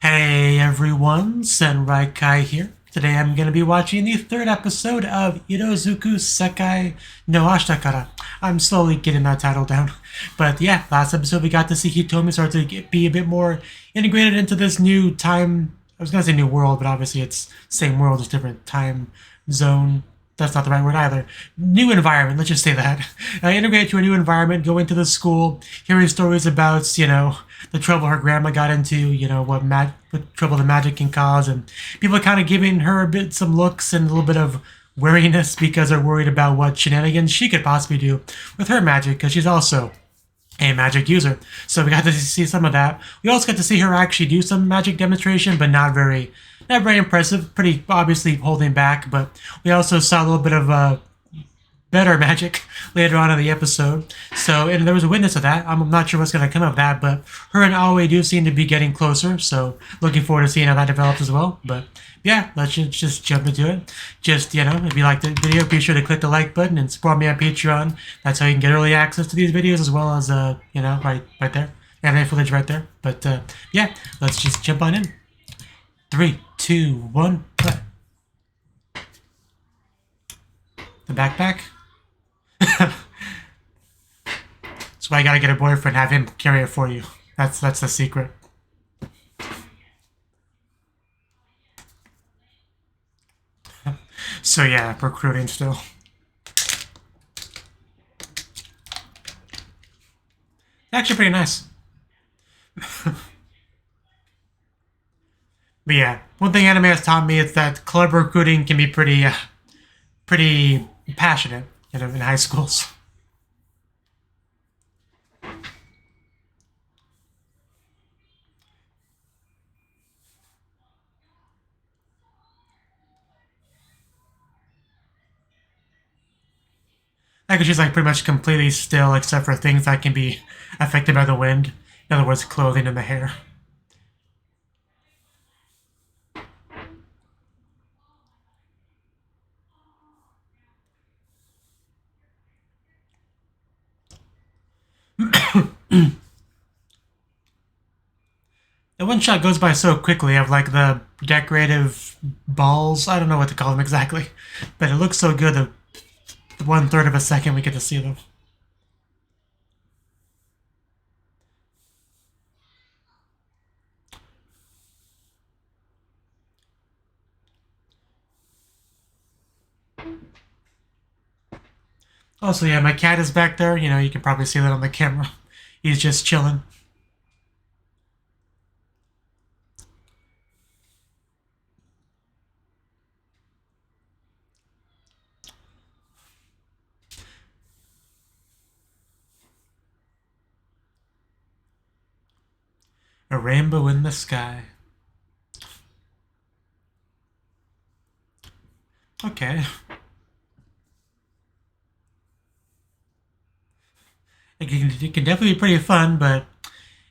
Hey everyone, Senrai Kai here. Today I'm going to be watching the third episode of Irozuku Sekai no Ashita Kara. I'm slowly getting that title down. But yeah, last episode we got to see Hitomi start to be a bit more integrated into this new time. I was going to say new world, but obviously it's same world, just different time zone. That's not the right word either. New environment, let's just say that. Integrate to a new environment, go into the school, hearing stories about, the trouble her grandma got into, what trouble the magic can cause, and people kind of giving her some looks and a little bit of wariness because they're worried about what shenanigans she could possibly do with her magic, because she's also a magic user. So we got to see some of that. We also got to see her actually do some magic demonstration, but not very impressive. Pretty obviously holding back, but we also saw a little bit of better magic later on in the episode. So, and there was a witness of that. I'm not sure what's going to come of that, but her and Aoi do seem to be getting closer. So, looking forward to seeing how that develops as well. But yeah, let's just jump into it. Just, if you like the video, be sure to click the like button and support me on Patreon. That's how you can get early access to these videos as well as, right there. Anime footage right there. But yeah, let's just jump on in. 3, 2, 1, play. The backpack. That's why you gotta get a boyfriend, have him carry it for you. That's the secret. So yeah, recruiting still. Actually pretty nice. But yeah, one thing anime has taught me is that club recruiting can be pretty passionate, in high schools. Like she's like pretty much completely still except for things that can be affected by the wind. In other words, clothing and the hair. The one shot goes by so quickly of like the decorative balls. I don't know what to call them exactly, but it looks so good. The 1/3 of a second we get to see them. Also, yeah, my cat is back there. You can probably see that on the camera. He's just chilling. A rainbow in the sky. Okay. It can definitely be pretty fun, but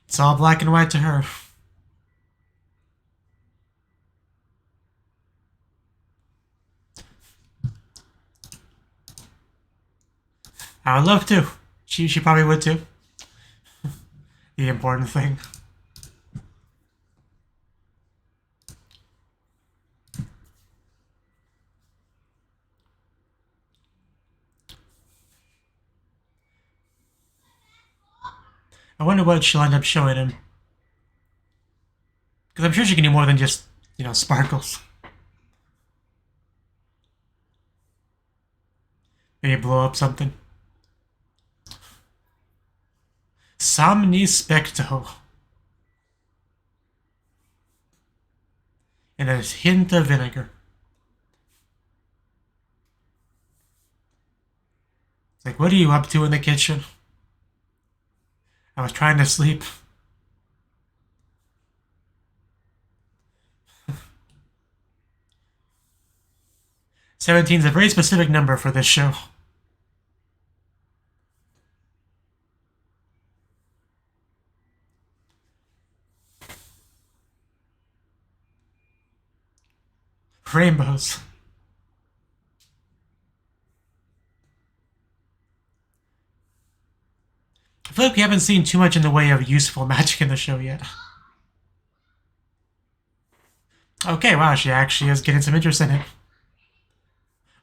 it's all black and white to her. I would love to. She probably would too. The important thing. I wonder what she'll end up showing him. Because I'm sure she can do more than just, sparkles. Maybe blow up something. Somni Specto. And a hint of vinegar. It's like, what are you up to in the kitchen? I was trying to sleep. Seventeen's a very specific number for this show. Rainbows. I feel like we haven't seen too much in the way of useful magic in the show yet. Okay, wow, she actually is getting some interest in it.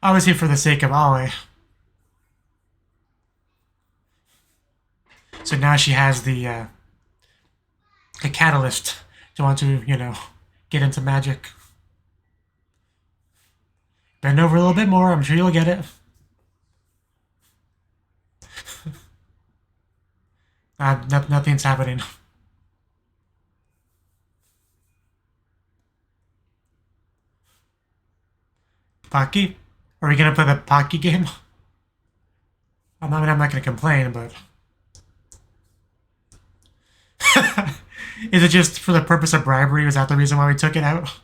Obviously for the sake of Ollie. So now she has the catalyst to want to, you know, get into magic. Bend over a little bit more, I'm sure you'll get it. Nothing's happening. Pocky? Are we gonna play the Pocky game? I'm not gonna complain, but... Is it just for the purpose of bribery? Was that the reason why we took it out?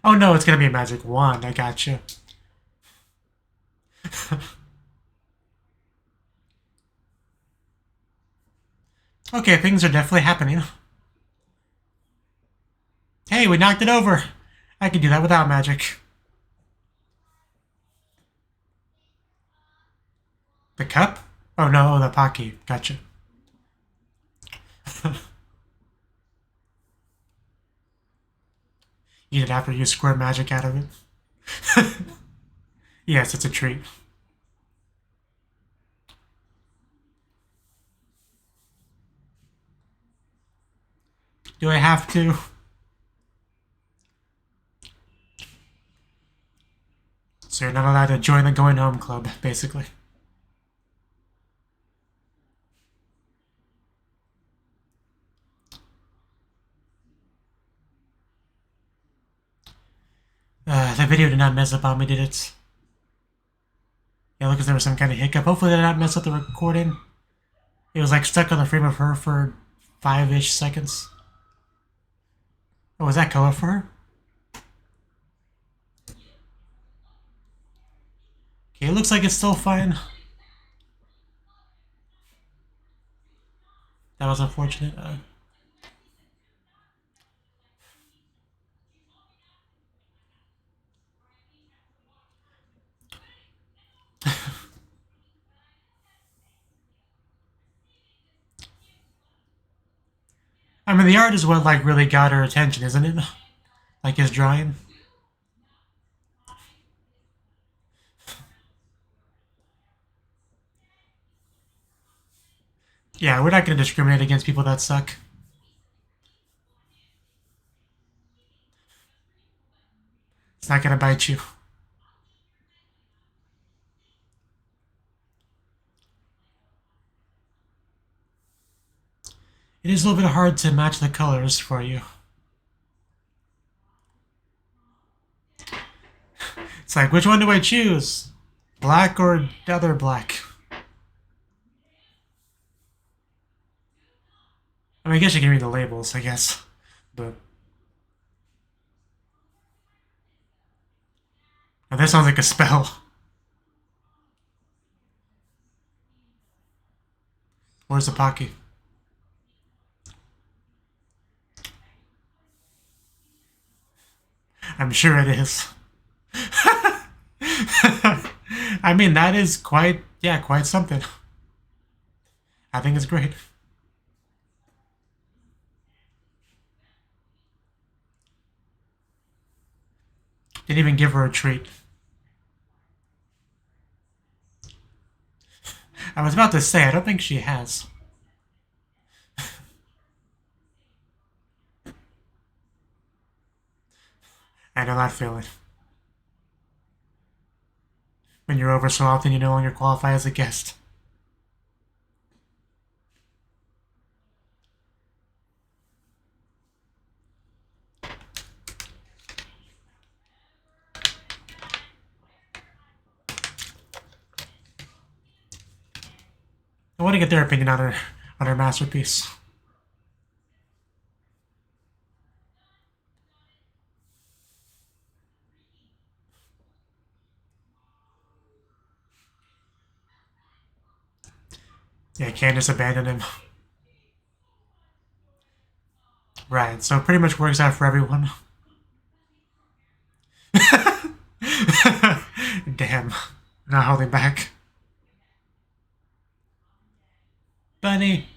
Oh no, it's gonna be a magic wand. I gotcha. Okay, things are definitely happening. Hey, we knocked it over. I can do that without magic. The cup? Oh no, the Pocky. Gotcha. Eat it after you squirt magic out of it. Yes, it's a treat. Do I have to? So you're not allowed to join the going home club, basically. The video did not mess up on me, did it? Yeah, look, there was some kind of hiccup. Hopefully that did not mess up the recording. It was like stuck on the frame of her for 5-ish seconds. Oh, was that color for her? Okay, it looks like it's still fine. That was unfortunate. I mean, the art is what, like, really got her attention, isn't it? Like his drawing. Yeah, we're not going to discriminate against people that suck. It's not going to bite you. It is a little bit hard to match the colors for you. It's like, which one do I choose? Black or other black? I mean, I guess you can read the labels, I guess. But... oh, that sounds like a spell. Where's the Pocky? I'm sure it is. I mean, that is quite, yeah, quite something. I think it's great. Didn't even give her a treat. I was about to say, I don't think she has. I know that feeling. When you're over so often, you no longer qualify as a guest. I want to get their opinion on her masterpiece. Yeah, Candace abandoned him. Right, so it pretty much works out for everyone. Damn, not holding back. Bunny.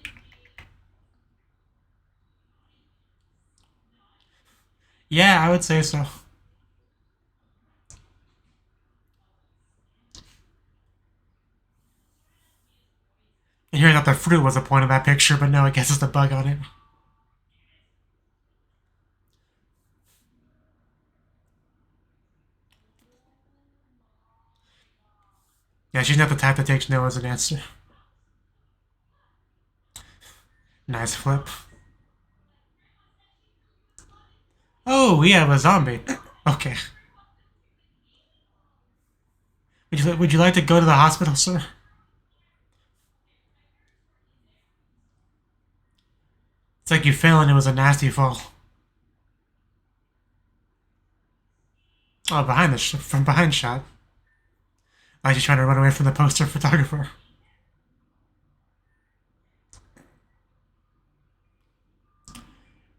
Yeah, I would say so. And here I thought the fruit was the point of that picture, but no, I guess it's the bug on it. Yeah, she's not the type that takes no as an answer. Nice flip. Oh, we have a zombie. Okay. Would you like to go to the hospital, sir? It's like you fell and it was a nasty fall. Oh, from behind shot. Like she's trying to run away from the poster photographer.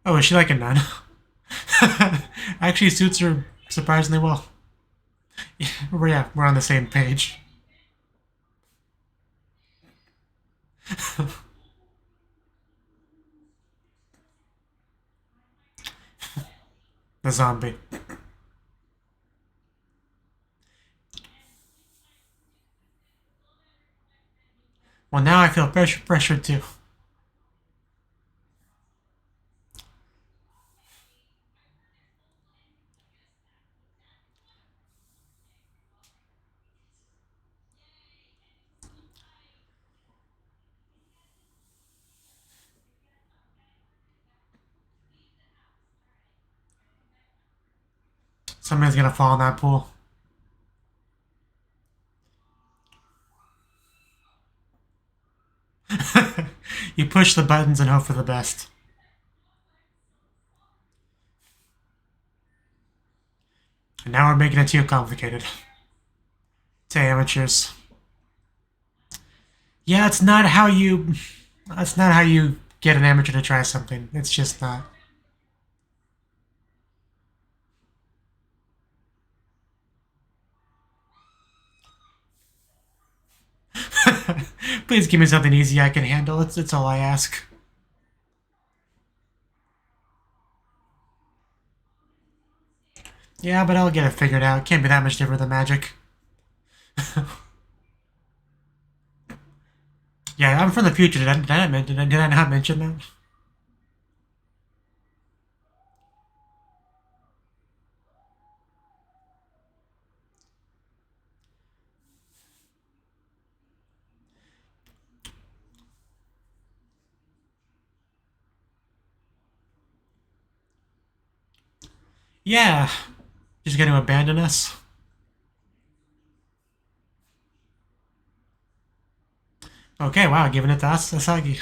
Oh, is she like a nun? Actually suits her surprisingly well. Yeah, we're on the same page. The zombie. Well, now I feel pressured too. Somebody's gonna fall in that pool. You push the buttons and hope for the best. And now we're making it too complicated. To amateurs. Yeah, it's not how you. That's not how you get an amateur to try something. It's just not. Please give me something easy I can handle. It's all I ask. Yeah, but I'll get it figured out. Can't be that much different than magic. Yeah, I'm from the future. Did I not mention that? Yeah. Just gonna abandon us? Okay, wow, giving it to us, Asagi.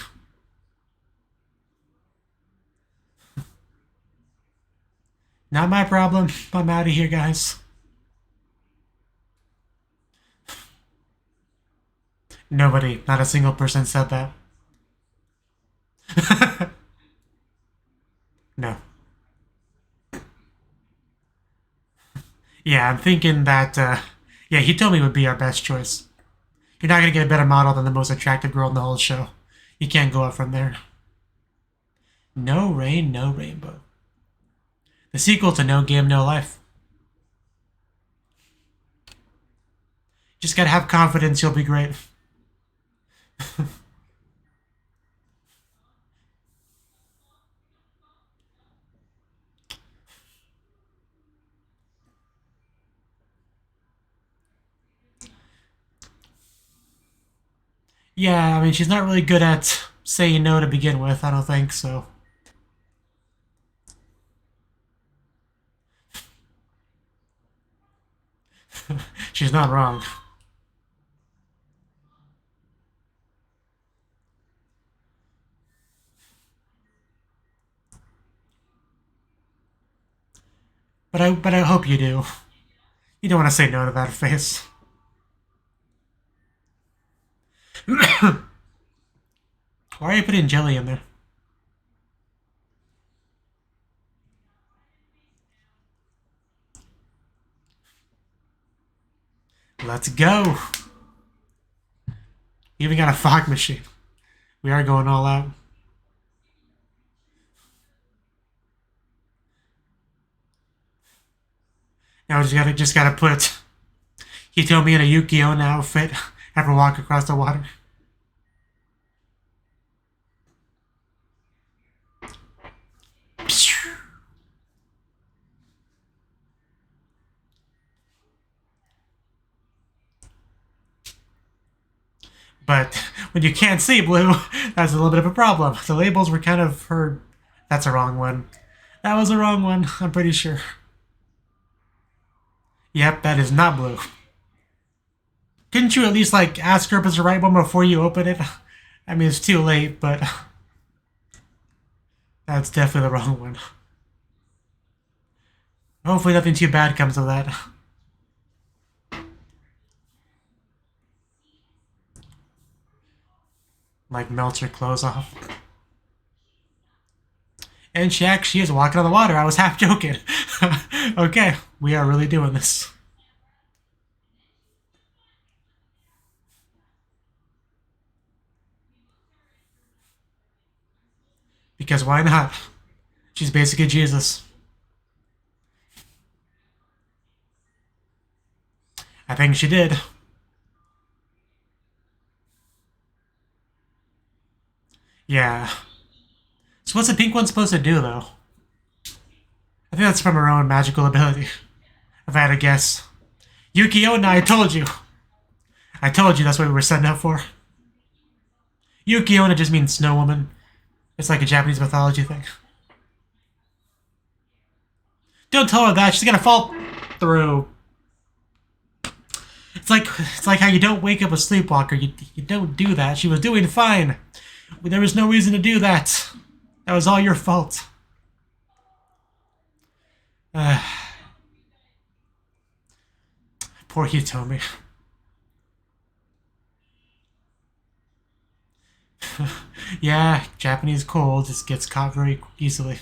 Not my problem. I'm out of here, guys. Nobody, not a single person said that. No. Yeah, I'm thinking that, yeah, he told me it would be our best choice. You're not gonna get a better model than the most attractive girl in the whole show. You can't go up from there. No rain, no rainbow. The sequel to No Game, No Life. Just gotta have confidence, you'll be great. Yeah, I mean, she's not really good at saying no to begin with, I don't think, so. She's not wrong. But I hope you do. You don't want to say no to that face. Why are you putting jelly in there? Let's go. You even got a fog machine. We are going all out. Now we just gotta put Hitomi in a Yuki Onna outfit, have her walk across the water. But when you can't see blue, that's a little bit of a problem. The labels were kind of her. That's a wrong one. That was a wrong one, I'm pretty sure. Yep, that is not blue. Couldn't you at least, like, ask her if it's the right one before you open it? I mean, it's too late, but that's definitely the wrong one. Hopefully nothing too bad comes of that. Like, melts her clothes off. And she actually is walking on the water. I was half joking. Okay, we are really doing this. Because why not? She's basically Jesus. I think she did. Yeah. So what's the pink one supposed to do, though? I think that's from her own magical ability. If I had to guess. Yuki Onna, I told you. I told you that's what we were setting up for. Yuki Onna just means snow woman. It's like a Japanese mythology thing. Don't tell her that. She's gonna fall through. It's like how you don't wake up a sleepwalker. You don't do that. She was doing fine. There was no reason to do that. That was all your fault. Poor Hitomi. Yeah, Japanese cold just gets caught very easily.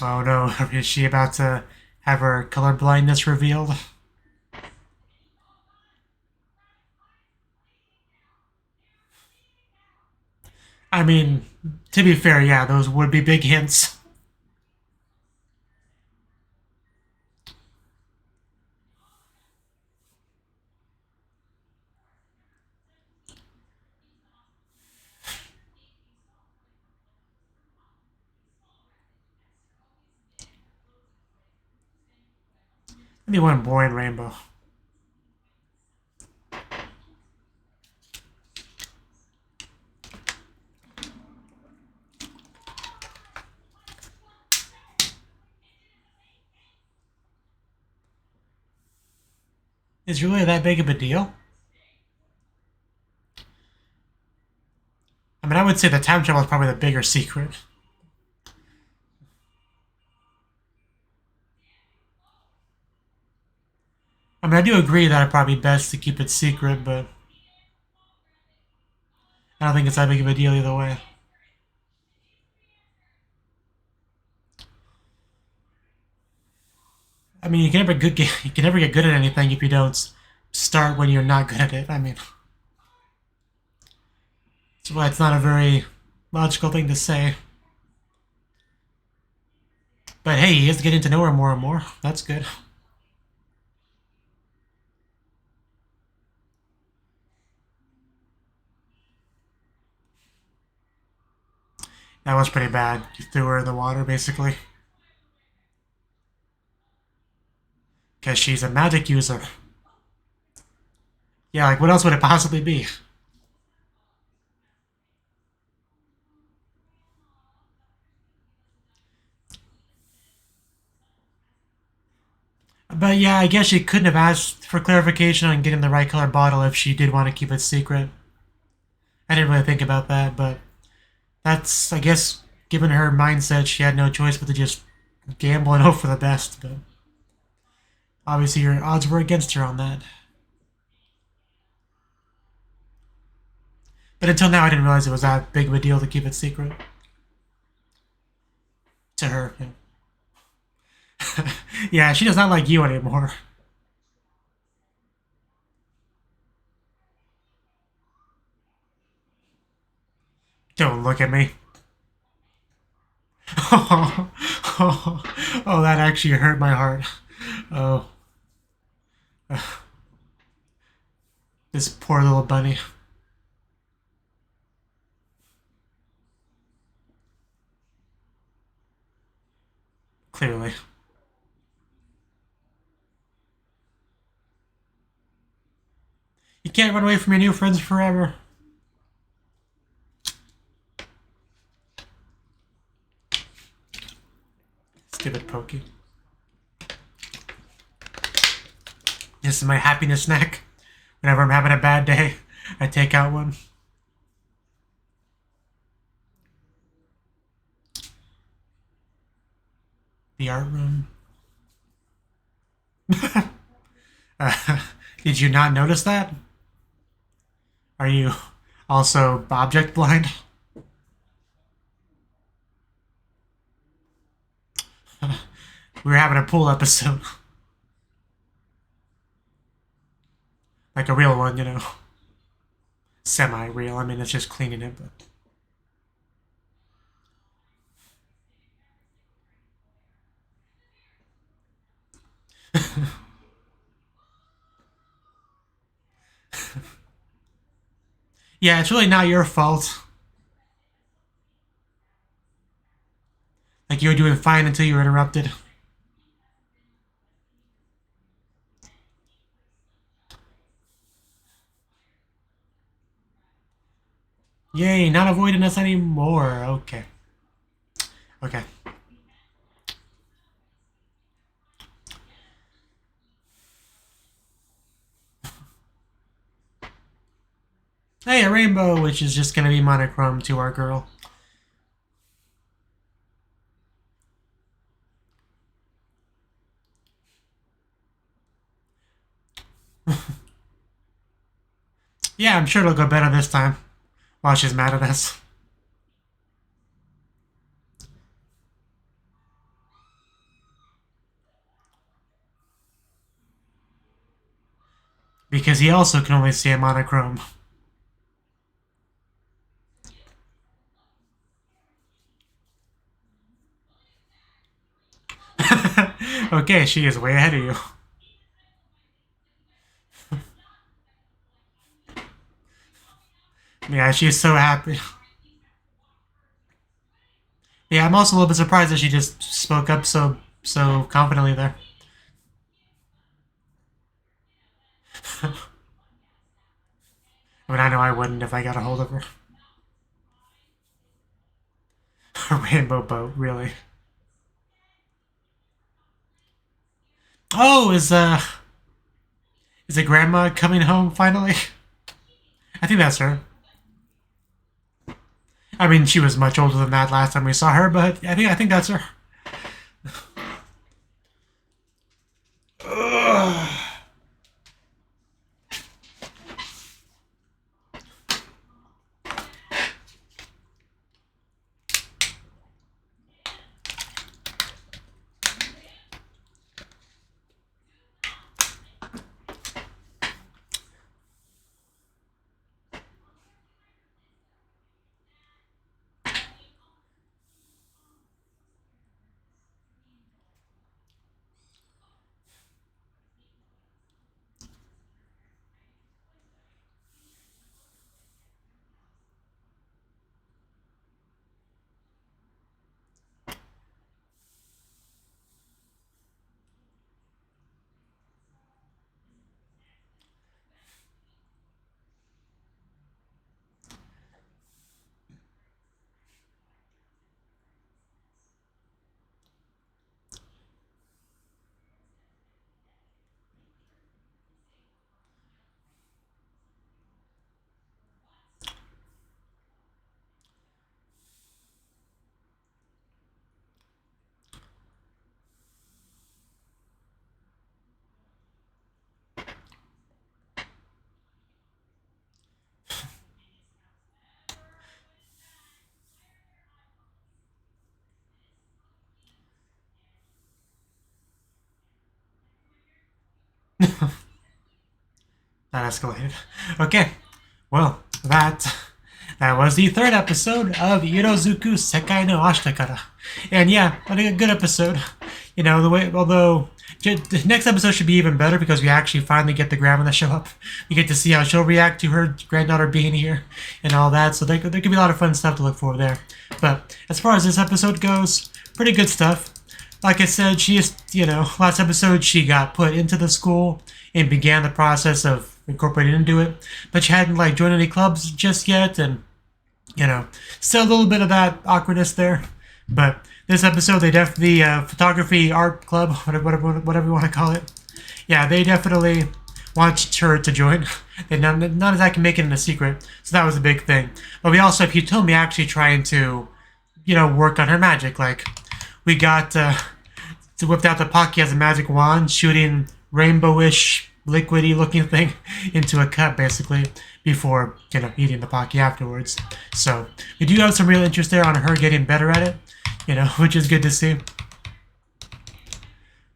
Oh no, is she about to have her color blindness revealed? I mean, to be fair, yeah, those would be big hints. Maybe one boring rainbow. Is it really that big of a deal? I mean, I would say the time travel is probably the bigger secret. I mean, I do agree that it'd probably be best to keep it secret, but I don't think it's that big of a deal either way. I mean, you can never get good at anything if you don't start when you're not good at it. I mean, that's why it's not a very logical thing to say. But hey, he is getting to know her more and more. That's good. That was pretty bad. You threw her in the water, basically. Because she's a magic user. Yeah, like what else would it possibly be? But yeah, I guess she couldn't have asked for clarification on getting the right color bottle if she did want to keep it secret. I didn't really think about that, but that's, I guess, given her mindset, she had no choice but to just gamble and hope for the best, but obviously your odds were against her on that. But until now, I didn't realize it was that big of a deal to keep it secret. To her, yeah. Yeah, she does not like you anymore. Don't look at me. Oh, that actually hurt my heart. Oh. This poor little bunny. Clearly. You can't run away from your new friends forever. Stupid Pokey. This is my happiness snack. Whenever I'm having a bad day, I take out one. The art room. Did you not notice that? Are you also object blind? We were having a pool episode. Like a real one, you know. Semi-real. I mean, it's just cleaning it, but... Yeah, it's really not your fault. Like, you were doing fine until you were interrupted. Yay, not avoiding us anymore. Okay. Okay. Hey, a rainbow, which is just gonna be monochrome to our girl. Yeah, I'm sure it'll go better this time. While she's mad at us. Because he also can only see a monochrome. Okay, she is way ahead of you. Yeah, she's so happy. Yeah, I'm also a little bit surprised that she just spoke up so confidently there. I mean, I know I wouldn't if I got a hold of her. A rainbow boat, really. Oh, is it Grandma coming home finally? I think that's her. I mean, she was much older than that last time we saw her, but I think that's her. Ugh. That escalated. Okay, well, that was the third episode of Irozuku Sekai no Ashita Kara. And yeah, a good episode. You know, the way, although the next episode should be even better because we actually finally get the grandma to show up. We get to see how she'll react to her granddaughter being here and all that. So there could be a lot of fun stuff to look for there. But as far as this episode goes, pretty good stuff. Like I said, she is, you know, last episode she got put into the school and began the process of incorporating into it. But she hadn't, like, joined any clubs just yet, and, you know, still a little bit of that awkwardness there. But this episode, they definitely, photography art club, whatever you want to call it. Yeah, they definitely want her to join. They're not exactly making it a secret, so that was a big thing. But we also have Hitomi actually trying to, you know, work on her magic. Like, we got whipped out the Pocky as a magic wand, shooting rainbowish, liquidy looking thing into a cup, basically, before, you know, eating the Pocky afterwards. So we do have some real interest there on her getting better at it, you know, which is good to see.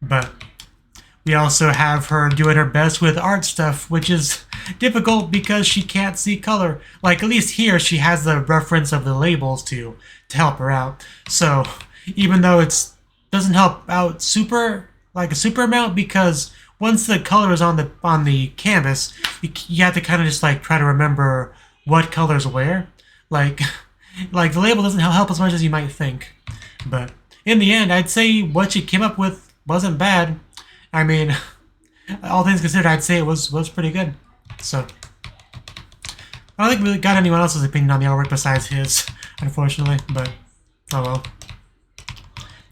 But we also have her doing her best with art stuff, which is difficult because she can't see color. Like, at least here she has the reference of the labels to help her out. So even though it doesn't help out super amount, because once the color is on the canvas, you have to kind of just like try to remember what colors where. Like the label doesn't help as much as you might think. But in the end, I'd say what she came up with wasn't bad. I mean, all things considered, I'd say it was pretty good. So I don't think we got anyone else's opinion on the artwork besides his, unfortunately. But oh well.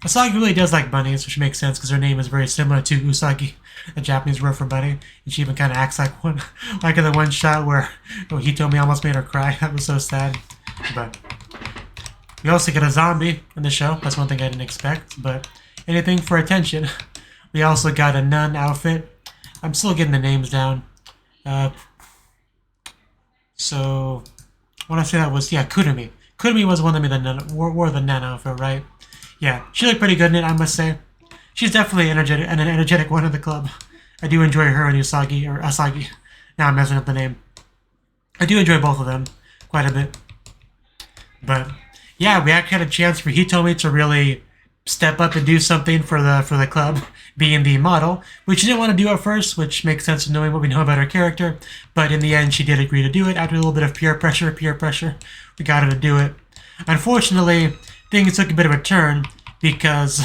Usagi really does like bunnies, which makes sense because her name is very similar to Usagi, the Japanese word for bunny, and she even kind of acts like one. Like in the one shot where Hitomi almost made her cry. That was so sad. But we also get a zombie in the show. That's one thing I didn't expect, but anything for attention. We also got a nun outfit. I'm still getting the names down. So I want to say that was, yeah, Kurumi. Kurumi was the one that made the nun, wore the nun outfit, right? Yeah, she looked pretty good in it, I must say. She's definitely an energetic one of the club. I do enjoy her and Asagi. Now I'm messing up the name. I do enjoy both of them quite a bit. But yeah, we actually had a chance for Hitomi to really step up and do something for the club, being the model, which she didn't want to do at first, which makes sense knowing what we know about her character. But in the end, she did agree to do it after a little bit of peer pressure. We got her to do it. Unfortunately, things took a bit of a turn because,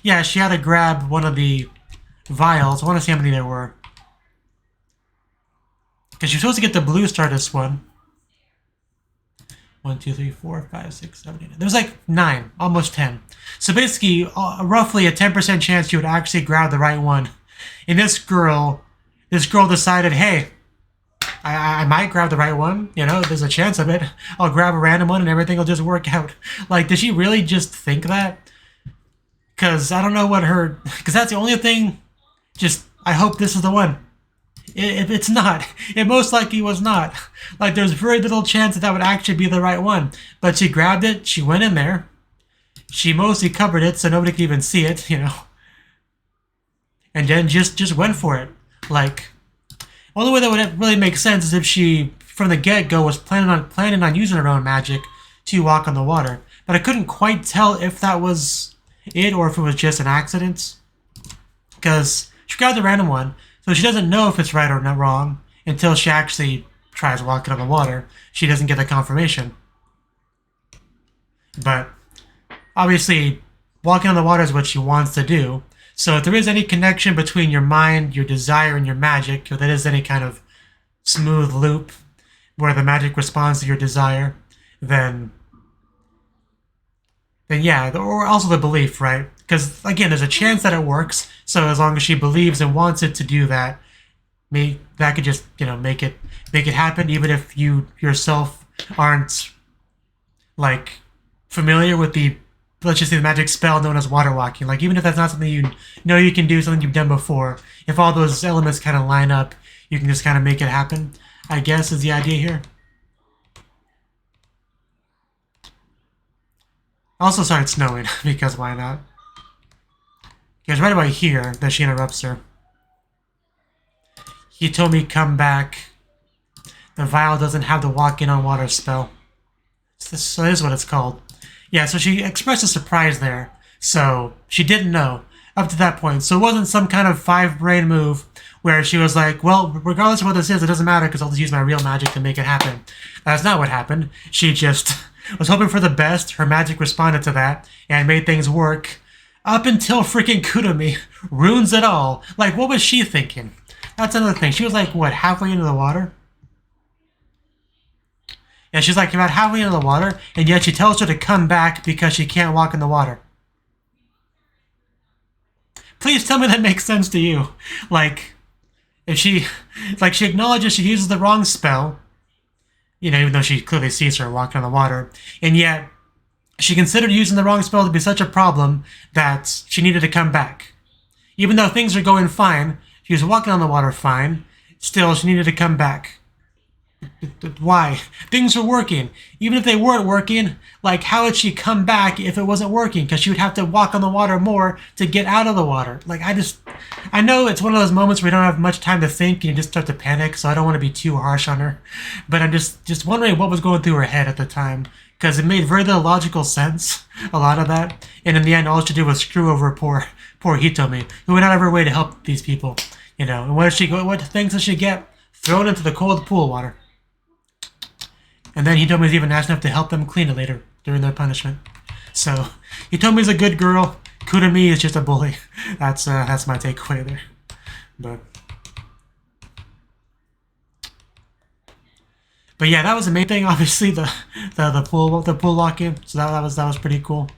yeah, she had to grab one of the vials. I want to see how many there were. Because she was supposed to get the blue Stardust one. 1, 2, 3, 4, 5, 6, 7, 8. There was like 9, almost 10. So basically, roughly a 10% chance she would actually grab the right one. And this girl decided, hey, I might grab the right one. You know, there's a chance of it. I'll grab a random one and everything will just work out. Like, did she really just think that? Because I don't know what her... Because that's the only thing... Just, I hope this is the one. If it's not, it most likely was not. Like, there's very little chance that would actually be the right one. But she grabbed it, she went in there. She mostly covered it so nobody could even see it, you know. And then just went for it. Like, only way that would really make sense is if she, from the get-go, was planning on using her own magic to walk on the water. But I couldn't quite tell if that was it or if it was just an accident. Because she grabbed a random one. So she doesn't know if it's right or not wrong until she actually tries walking on the water. She doesn't get the confirmation. But obviously, walking on the water is what she wants to do. So if there is any connection between your mind, your desire, and your magic, if there is any kind of smooth loop where the magic responds to your desire, then yeah, or also the belief, right? Because, again, there's a chance that it works, so as long as she believes and wants it to do that, that could just, you know, make it happen, even if you yourself aren't, like, familiar with the, let's just say, the magic spell known as water walking. Like, even if that's not something you know you can do, something you've done before, if all those elements kind of line up, you can just kind of make it happen, I guess, is the idea here. Also started snowing, because why not? Because right about here that she interrupts her. Hitomi come back. The vial doesn't have the walk in on water spell. So that is what it's called. Yeah, so she expressed a surprise there. So she didn't know up to that point. So it wasn't some kind of 5-brain move where she was like, well, regardless of what this is, it doesn't matter because I'll just use my real magic to make it happen. That's not what happened. She just was hoping for the best. Her magic responded to that and made things work up until freaking Kudomi ruins it all. Like, what was she thinking? That's another thing. She was like, what, halfway into the water? Yeah, she's like about halfway into the water, and yet she tells her to come back because she can't walk in the water. Please tell me that makes sense to you. Like, if she acknowledges she uses the wrong spell, you know, even though she clearly sees her walking on the water, and yet she considered using the wrong spell to be such a problem that she needed to come back. Even though things are going fine, she was walking on the water fine, still she needed to come back. Why? Things were working. Even if they weren't working, like, how would she come back if it wasn't working? Because she would have to walk on the water more to get out of the water. Like, I know it's one of those moments where you don't have much time to think and you just start to panic, so I don't want to be too harsh on her. But I'm just wondering what was going through her head at the time. Because it made very little logical sense, a lot of that. And in the end, all she did was screw over poor Hitomi, who went out of her way to help these people. You know, and what things does she get? Thrown into the cold pool water. And then Hitomi's even nice enough to help them clean it later during their punishment. So Hitomi's a good girl. Kudomi is just a bully. That's my takeaway there. But yeah, that was the main thing. Obviously, the pool lock-in. So that was pretty cool.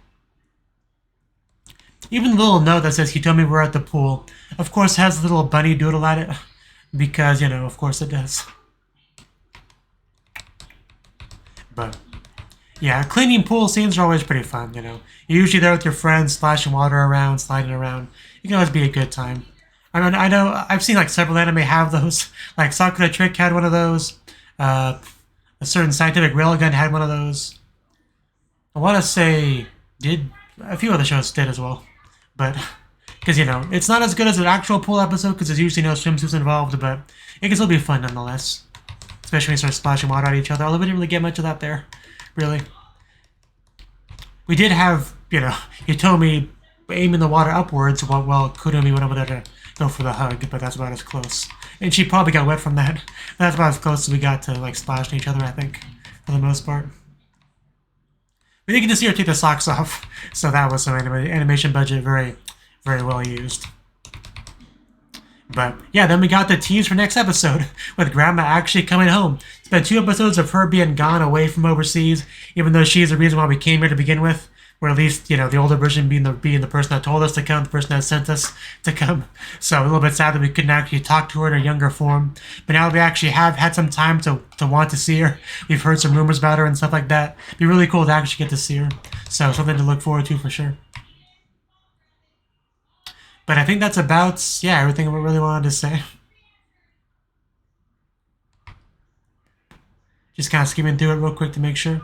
Even the little note that says Hitomi, we're at the pool, of course has a little bunny doodle at it, because, you know, of course it does. But yeah, cleaning pool scenes are always pretty fun, you know. You're usually there with your friends, splashing water around, sliding around. It can always be a good time. I mean, I know I've seen like several anime have those. Like Sakura Trick had one of those. A certain Scientific Railgun had one of those. I want to say a few other shows did as well, but because, you know, it's not as good as an actual pool episode because there's usually no swimsuits involved, but it can still be fun nonetheless. Especially when you start splashing water at each other. Although we didn't really get much of that there, really. We did have, you know, Hitomi aiming the water upwards while Kudomi went over there to go for the hug, but that's about as close. And she probably got wet from that. That's about as close as we got to, like, splashing each other, I think, for the most part. We did get to see her take the socks off, so that was some animation budget very, very well used. But yeah, then we got the tease for next episode with Grandma actually coming home. It's been 2 episodes of her being gone away from overseas, even though she's the reason why we came here to begin with. Or at least, you know, the older version being the person that told us to come, the person that sent us to come. So a little bit sad that we couldn't actually talk to her in her younger form. But now that we actually have had some time to want to see her, we've heard some rumors about her and stuff like that. It'd be really cool to actually get to see her. So something to look forward to for sure. But I think that's about, yeah, everything we really wanted to say. Just kind of skimming through it real quick to make sure.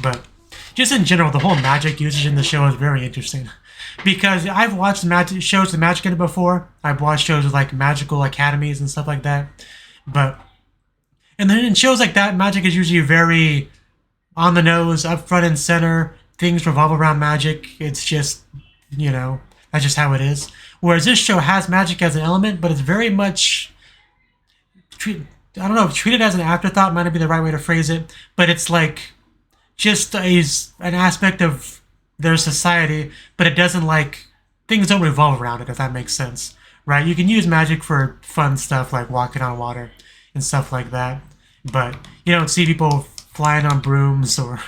But just in general, the whole magic usage in the show is very interesting. Because I've watched shows with magic in it before. I've watched shows with like magical academies and stuff like that. And then in shows like that, magic is usually very on the nose, up front and center. Things revolve around magic. It's just, you know, that's just how it is. Whereas this show has magic as an element, but it's very much treated as an afterthought might not be the right way to phrase it, but it's like just an aspect of their society, but it doesn't, like, things don't revolve around it, if that makes sense, right? You can use magic for fun stuff like walking on water and stuff like that, but you don't see people flying on brooms or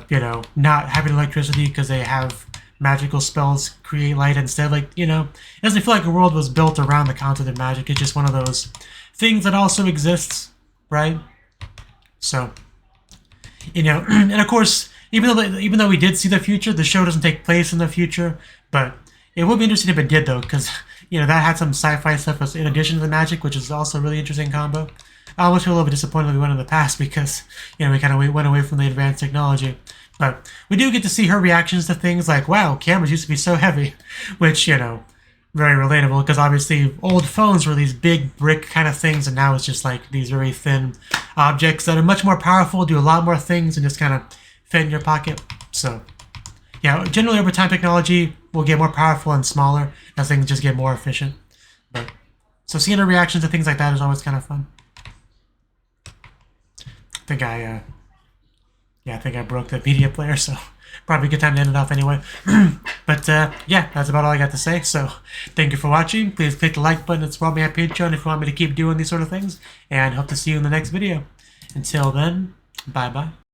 you know, not having electricity because they have magical spells create light instead. Like, you know, it doesn't feel like a world was built around the concept of magic. It's just one of those things that also exists, right? So, you know, and of course, even though we did see the future, the show doesn't take place in the future, but it would be interesting if it did, though, because, you know, that had some sci-fi stuff in addition to the magic, which is also a really interesting combo. I almost feel a little bit disappointed that we went in the past because, you know, we kind of went away from the advanced technology. But we do get to see her reactions to things like, wow, cameras used to be so heavy, which, you know, very relatable because obviously old phones were these big brick kind of things, and now it's just like these very thin objects that are much more powerful, do a lot more things, and just kind of fit in your pocket. So yeah, generally over time technology will get more powerful and smaller as things just get more efficient. But so seeing the reactions to things like that is always kind of fun. I think I broke the media player, so probably a good time to end it off anyway. But yeah, that's about all I got to say. So thank you for watching. Please click the like button and support me at Patreon if you want me to keep doing these sort of things. And hope to see you in the next video. Until then, bye-bye.